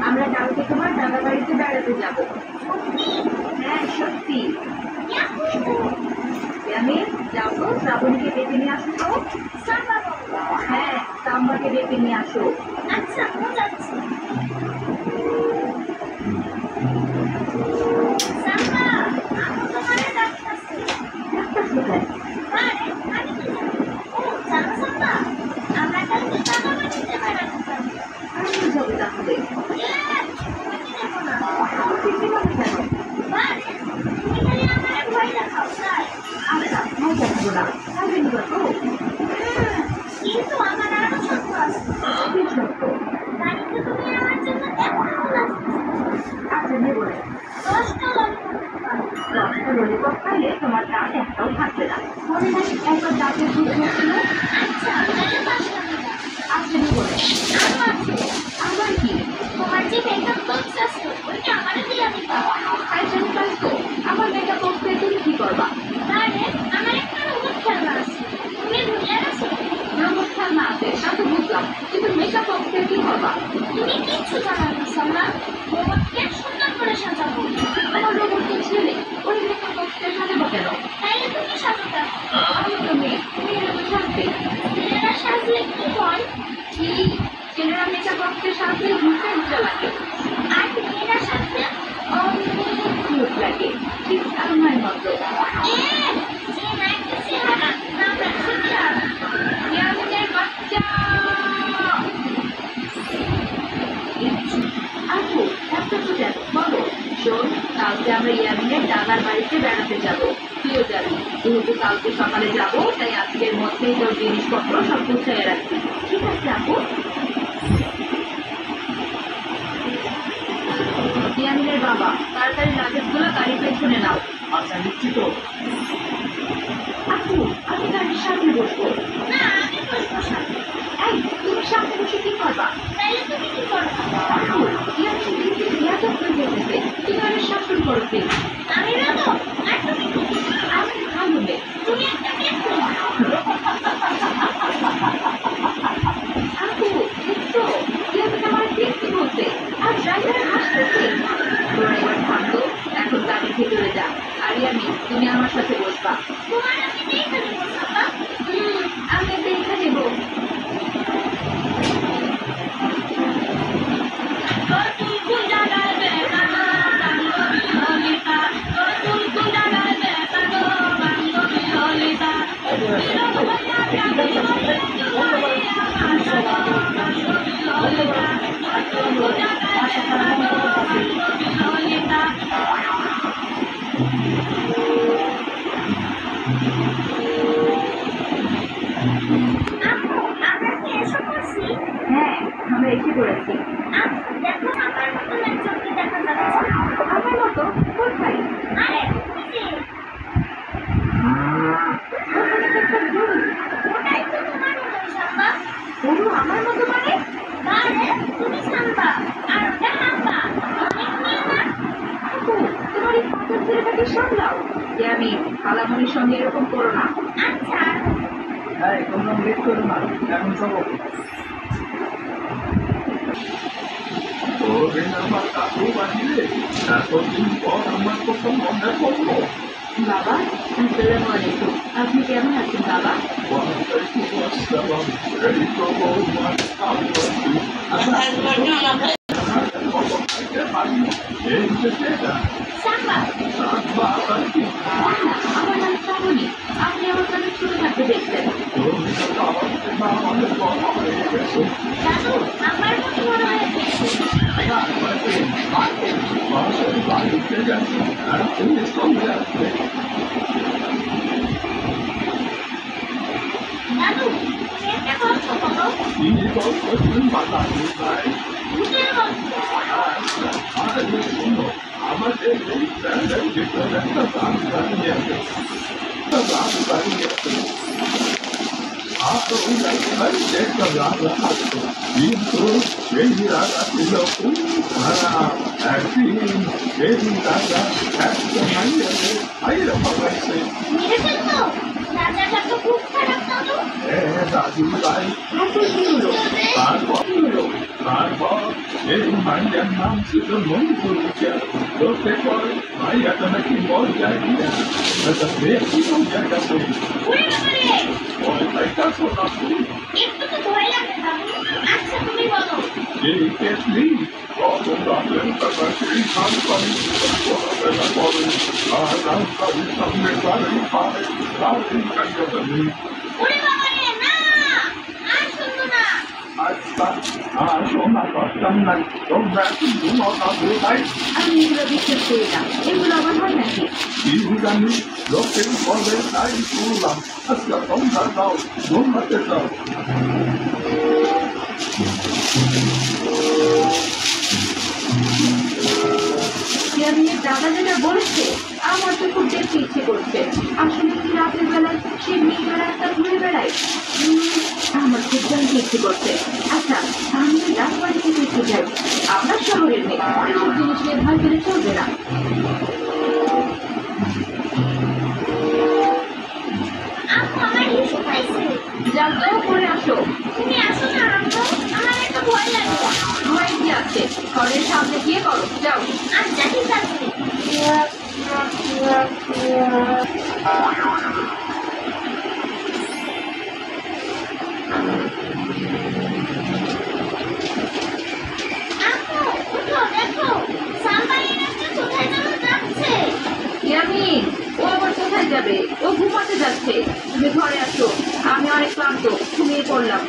আমরা কালকে তোমার দাদা বাড়িতে বেড়াতে যাব। হ্যাঁ সত্যি। আমি যাও তো, শ্রাবণীকে ডেকে নিয়ে আসো তো। হ্যাঁ, সাম্বাকে ডেকে নিয়ে আসো। আচ্ছা যাচ্ছি। কিন্তু আমার আরো শর্ত আছে। তুমি আমার জন্য আচ্ছা নেব না। 10টা ললিপপ খাইলে তোমার দাঁত একটাও থাকবে না। মনে হয় একবার দাঁতের দুধ ছিল। আচ্ছা আচ্ছা নেব না। আবার কি? তোমার যে মেকআপ বক্স আছে ওইটা আমারে দিয়ে দিবা। ফ্যাশন প্লাস তো আমার মেকআপ বক্সে তুমি কি করবা? আরে আমার একটা রোবট খেলনা আছে, তুমি ভুলে গেছো? রোবট খেলনা আছে তা তো বুঝলাম, কিন্তু মেকআপ বক্সে কি করবা? তুমি কিচ্ছু জানো না সালমা। রোবটকে সুন্দর করে সাজাবো। আমার রোবট তো ছেলে, ওই মেকআপ বক্সে সাজাবো কেন? তাইলে তুমি সাজাতে আমি তো মেয়ে, মেয়েরা তো সাজবে। ছেলেরা সাজলে কি হয়? কি ছেলেরা মেকআপ বক্সে সাজলে ঘুরতে উঠতে লাগে, আর মেয়েরা সাজলে অনেক কিউট লাগে, ঠিক আমার মতো। যে নাইটে চেহারা নাম রাখছে বিরাট। ইয়ামিনের বাচ্চা। আপু একটা তো দেখ বলো। শোন, কালকে আমরা ইয়ামিনের দাদার বাড়িতে বেড়াতে যাবো। তুইও যাবি। যেহেতু কালকে সকালে যাবো, তাই আজকের মধ্যেই তোর জিনিসপত্র সব গুছিয়ে রাখবি। ঠিক আছে আপু? ইয়ামিনের বাবা, তাড়াতাড়ি লাগেজগুলো গাড়ির পেছনে নাও। আচ্ছা নিচ্ছি তো। আপু আমি গাড়ির সামনে বসবো। না আমি বসবো সামনে। এই তুমি সামনে বসে কি করবা? তাইলে তুমি কি করবে? আপু ইয়ামিন দিদি বিয়াদব হয়ে যেতেছে, তুমি অনেক শাসন করো প্লিজ। আমি রাখো আর তুমি কি? আমি ভালো মেয়ে। তুমি একটা দেখো। আপু দেখছো, ইয়ামিন আমার দেখতে বলছে আর ড্রাইভার হাসতেছে। তোরা এবার থামতো, এখন গাড়ির ভিতরে যা। আর ইয়ামিন তুমি আমার সাথে বসবা। তোমার আমি দেখে দেবো সালমা। আমি দেখে নেবো। তুই কোন জায়গায় বেড়ানো বান্ধবী ললিতা, তুই কোন জায়গায় বেড়ানো বান্ধবী ললিতা, বিরহ হইয়া যাবি বলে জুড়াই আমার বান্ধবী ললিতা, তুই কোন জায়গায় বেড়ানো বান্ধবী ললিতা। আমরা কি এসে পড়ছি? হ্যাঁ আমরা এসে পড়েছি। আচ্ছা দেখো আমার মতন একজনকে দেখা যাচ্ছে। আমার মতো কোথায়? আরে ওই যে, ওখানে তো একটা গরু। ওটাই তো তোমার মতন সাম্বা। গরু আমার মতো মানে? আরে তুমি সাম্বা আর ওটা হাম্বা, অনেক মিল না? আপু তোমার এই পাথর ছেলেটাকে সামলাও। ইয়ামিন খালামণির সঙ্গে এরকম করো না। আচ্ছা হ্যাঁ তোমরা লেট করো না, এখন চলো। ওরে আমার কাকু বাড়িরে এতদিন পর আমার কত মনে পড়লো। বাবা আসসালামু আলাইকুম, আপনি কেমন আছেন বাবা? ওয়ালাইকুম আসসালাম। এই তো বৌমার কাকু এই যে সেটা সাম্বা। আবার কি আমার নাম শ্রাবণী, আপনি আমার কাছে ছোট থাকতে দেখতেন। তুমি তো আমাদের বড় হয়ে গেছো। দাদু আমার মতো বড় হয়ে গেছে। বাসের বাড়িতে গেছে আর তুমি সঙ্গে আসবে। দাদু তুমি একটা গল্প বলো। কি গল্প শুনবা দাদু ভাই? ভূতের গল্প। আরে শুনো, আমাদের এই প্যান্ডেল ভিতরে একটা গান দাঁড়িয়েছে। গান দাঁড়িয়েছে আর ওই রাস্তায় একটা রাজা আসতো, কিন্তু সেই রাজা ছিল খুব খারাপ। একদিন সেই রাজা একটা মাইয়াকে খাইয়ে খাওয়াইছে। মেরে ফেলতো? রাজাটা তো খুব খারাপ দাদু। দাদু ভাই তারপর কি হলো? তারপর কি হলো? তারপর এই মাইয়ার নাম ছিল মঞ্জুরিকা। লোকে কয় মাইয়াটা নাকি মজায় গিয়া একটা বেশি জায়গাতে ওরে বাবারে, ভয় পাইতাছো না তুমি? একটু তো ভয় লাগে বাবু। আচ্ছা তুমি বলো। এই কেটলি কত রাতের টাকা সেই কাজ পানি পড়াবেলা করে আর রাস্তার সামনে গাড়ি খায় গাড়ি কাজটা নেই। ওরে বাবারে, না আর শুনবো না। আচ্ছা আর সোনা করতাম নাই তোমরা কি ঘুমাতা কোথায়? আমি এগুলো বিশ্বাস করি না, এগুলো আবার হয় নাকি? কি জানি লোকের বলে তাই শুনলাম। আচ্ছা তোমরা যাও ঘুমাতে যাও। চেয়ারম্যানের দাদা যেটা বলেছে আমার তো খুব দেখতে ইচ্ছে করছে। আসলে কি রাতের বেলায় সে মেয়েরা রাস্তা ঘুরে বেড়ায়? আমার খুব জানতে ইচ্ছে করছে। আচ্ছা আমি রাজবাড়িতে দেখতে যাই। আপনার শহরের মেয়ে এসব জিনিস নিয়ে ভয় পেলে চলবে না। আম্মু আমার হিসু পাইছে। যাও তো করে আসো। তুমি আসো না আম্মু, আমার একটা ভয় লাগে। ভয় কি আছে? ঘরের সামনে গিয়ে করো, যাও। আচ্ছা ঠিক আছে। আম্মু উঠো, দেখো সাম্বা এই রাস্তা কোথায় যেন যাচ্ছে। ইয়ামিন, ও আবার কোথায় যাবে? ও ঘুমাতে যাচ্ছে। তুমি ঘরে আসো, আমি অনেক ক্লান্ত, ঘুমিয়ে পড়লাম।